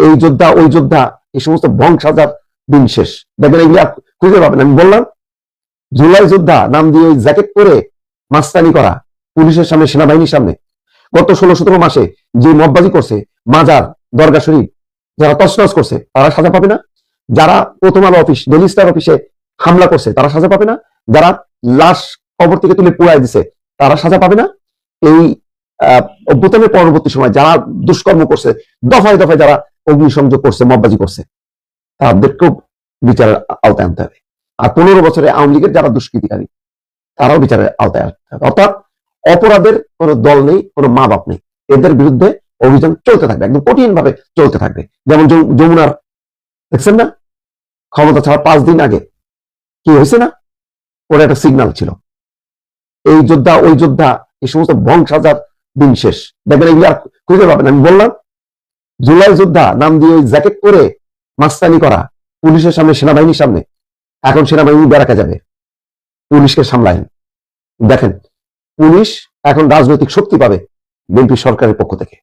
এই যোদ্ধা ওই যোদ্ধা এই সমস্ত বংশাজার দিন শেষ। দেখবেন এগুলি খুঁজে পাবেন। আমি বললাম জুলাই যোদ্ধা নাম দিয়ে ওই জ্যাকেট পরে মাস্তানি করা পুলিশের সামনে, সেনাবাহিনীর সামনে গত 16-17 মাসে যে মববাজি করছে, মাজার, দরগা শরীফ যারা তছনছ করছে তারা সাজা পাবে না? যারা প্রথম আলো অফিস, ডেইলি স্টার অফিসে হামলা করছে তারা সাজা পাবে না? যারা লাশ কবর থেকে তুলে পুড়ায় দিছে তারা সাজা পাবে না? এই অভ্যুত্থানের পরবর্তী সময় যারা দুষ্কর্ম করছে, দফায় দফায় যারা অগ্নিসংযোগ করছে, মববাজি করছে, তাদেরকেও বিচারের আওতায় আনতে হবে। আর 15 বছরে আওয়ামী লীগের যারা দুষ্কৃতিকারী তারাও বিচারের আওতায় আনতে হবে। অর্থাৎ অপরাধের কোনো দল নেই, কোনো মা বাপ নেই, এদের বিরুদ্ধে অভিযান চলতে থাকবে, একদম কঠিন ভাবে চলতে থাকবে। যেমন যমুনার দেখছেন না, ক্ষমতা ছাড়া 5 দিন আগে কি হয়েছে না, ওরা একটা সিগন্যাল ছিল। এই যোদ্ধা ওই যোদ্ধা এই সমস্ত বংশাজার দিন শেষ। দেখবেন এগুলি খুঁজে পাবেন। আমি বললাম জুলাই যোদ্ধা নাম দিয়ে ওই জ্যাকেট পরে মাস্তানি করা পুলিশের সামনে, সেনাবাহিনীর সামনে। এখন সেনাবাহিনী বেড়াকে যাবে, পুলিশকে সামলায়। দেখেন পুলিশ এখন রাজনৈতিক শক্তি পাবে বিএনপি সরকারের পক্ষ থেকে।